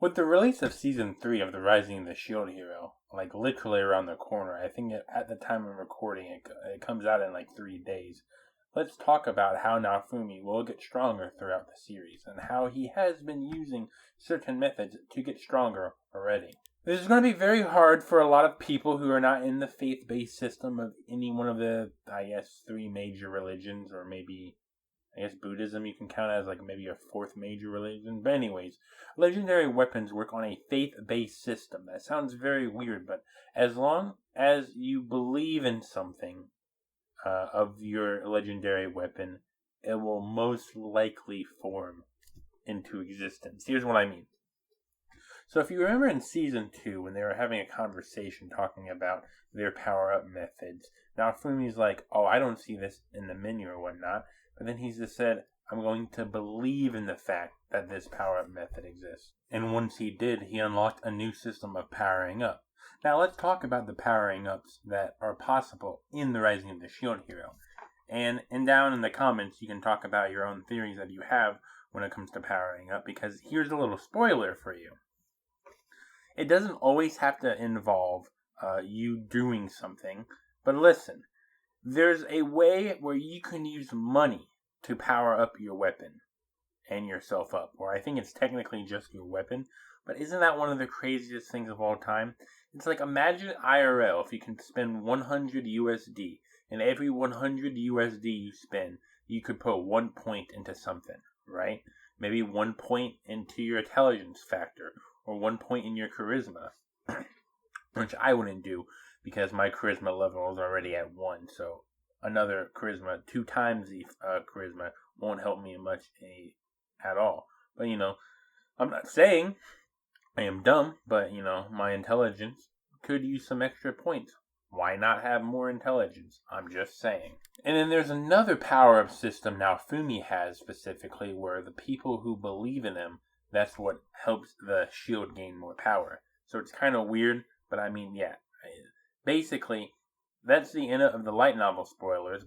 With the release of Season 3 of The Rising of the Shield Hero, like literally around the corner, I think at the time of recording, it comes out in like 3 days. Let's talk about how Naofumi will get stronger throughout the series, and how he has been using certain methods to get stronger already. This is going to be very hard for a lot of people who are not in the faith-based system of any one of the, 3 major religions, or maybe Buddhism you can count as like maybe a 4th major religion. But anyways, legendary weapons work on a faith-based system. That sounds very weird, but as long as you believe in something of your legendary weapon, it will most likely form into existence. Here's what I mean. So if you remember in Season 2, when they were having a conversation talking about their power-up methods, now Fumi's like, oh, I don't see this in the menu or whatnot. But then he just said, I'm going to believe in the fact that this power-up method exists. And once he did, he unlocked a new system of powering up. Now let's talk about the powering ups that are possible in The Rising of the Shield Hero. And down in the comments, you can talk about your own theories that you have when it comes to powering up, because here's a little spoiler for you. It doesn't always have to involve you doing something, but listen, there's a way where you can use money to power up your weapon and yourself up, or I think it's technically just your weapon, but isn't that one of the craziest things of all time? It's like, imagine IRL if you can spend 100 USD, and every 100 USD you spend, you could put 1 point into something, right? Maybe 1 point into your intelligence factor, or 1 point in your charisma, which I wouldn't do because my charisma level is already at 1, so another charisma, 2 times the charisma, won't help me much at all. But, I'm not saying I am dumb, but, my intelligence could use some extra points. Why not have more intelligence? I'm just saying. And then there's another power-up system Naofumi has specifically, where the people who believe in him, that's what helps the shield gain more power. So it's kind of weird, but I mean, yeah. Basically, that's the end of the light novel spoilers.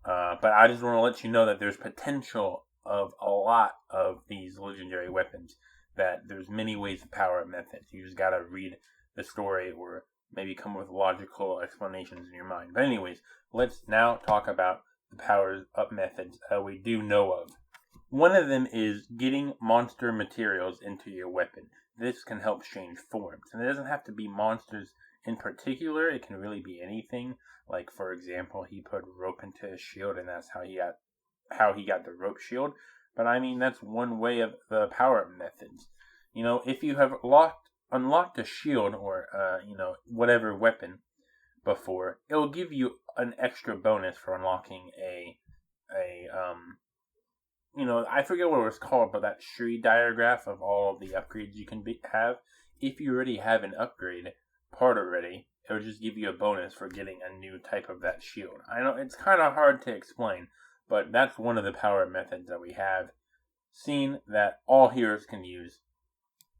But I just want to let you know that there's potential of a lot of these legendary weapons, that there's many ways to power up methods. You just gotta read the story, or maybe come up with logical explanations in your mind. But anyways, let's now talk about the power up methods we do know of. One of them is getting monster materials into your weapon. This can help change forms. And it doesn't have to be monsters in particular. It can really be anything. Like, for example, he put rope into his shield, and that's how he got the rope shield. But I mean, that's one way of the power-up methods. If you have unlocked a shield, or whatever weapon before, it will give you an extra bonus for unlocking I forget what it was called, but that tree diagram of all of the upgrades you can have. If you already have an upgrade part already, it will just give you a bonus for getting a new type of that shield. I know it's kind of hard to explain, but that's one of the power methods that we have seen that all heroes can use.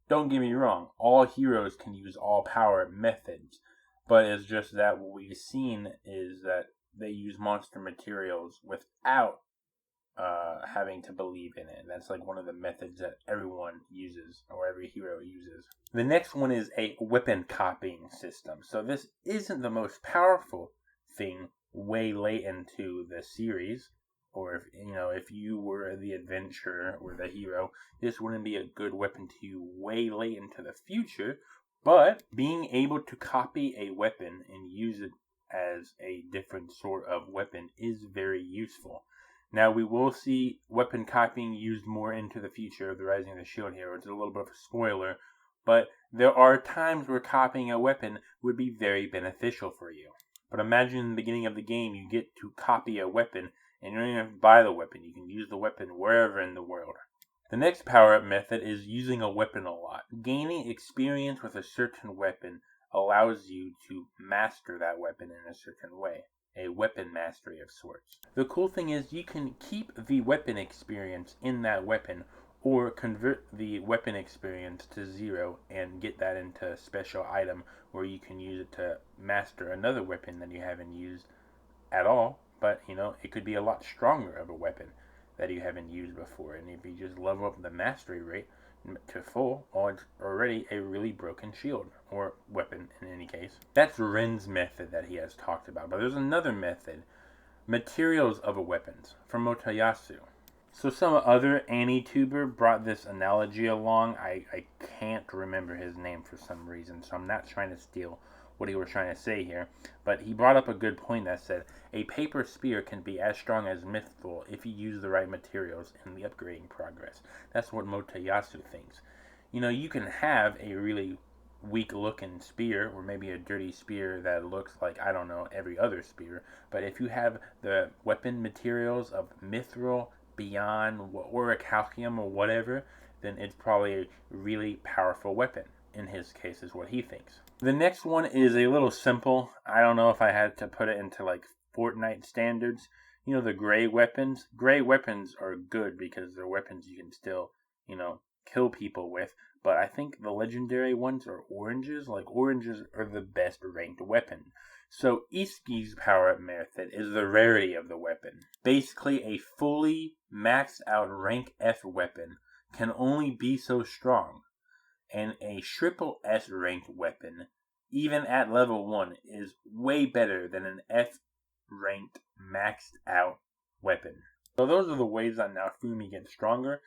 Don't get me wrong, all heroes can use all power methods, but it's just that what we've seen is that they use monster materials without having to believe in it. That's like one of the methods that everyone uses, or every hero uses. The next one is a weapon copying system. So this isn't the most powerful thing way late into the series, or if you were the adventurer or the hero, this wouldn't be a good weapon to you way late into the future. But being able to copy a weapon and use it as a different sort of weapon is very useful. Now, we will see weapon copying used more into the future of The Rising of the Shield Hero. It's a little bit of a spoiler, but there are times where copying a weapon would be very beneficial for you. But imagine in the beginning of the game, you get to copy a weapon, and you don't even have to buy the weapon. You can use the weapon wherever in the world. The next power-up method is using a weapon a lot. Gaining experience with a certain weapon allows you to master that weapon in a certain way. A weapon mastery of sorts. The cool thing is you can keep the weapon experience in that weapon, or convert the weapon experience to 0 and get that into a special item where you can use it to master another weapon that you haven't used at all, but it could be a lot stronger of a weapon that you haven't used before. And if you just level up the mastery rate, to full, or it's already a really broken shield or weapon in any case. That's Ren's method that he has talked about. But there's another method, materials of a weapons, from Motoyasu. So some other Anituber brought this analogy along. I can't remember his name for some reason, so I'm not trying to steal what he was trying to say here. But he brought up a good point that said a paper spear can be as strong as mithril if you use the right materials in the upgrading progress. That's what Motoyasu thinks. You know, you can have a really weak looking spear, or maybe a dirty spear that looks like, I don't know, every other spear, but if you have the weapon materials of mithril, beyond, or a calcium or whatever, then it's probably a really powerful weapon. In his case, is what he thinks. The next one is a little simple. I don't know if I had to put it into like Fortnite standards. You know, the gray weapons. Gray weapons are good because they're weapons you can still, you know, kill people with. But I think the legendary ones are oranges. Like, oranges are the best ranked weapon. So Iski's power-up method is the rarity of the weapon. Basically, a fully maxed out rank F weapon can only be so strong. And a triple S ranked weapon, even at level 1, is way better than an F ranked maxed out weapon. So those are the ways that Naofumi gets stronger.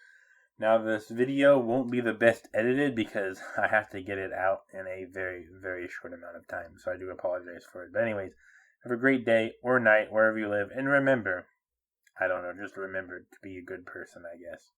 Now this video won't be the best edited because I have to get it out in a very, very short amount of time. So I do apologize for it. But anyways, have a great day or night wherever you live. And remember, I don't know, just remember to be a good person, I guess.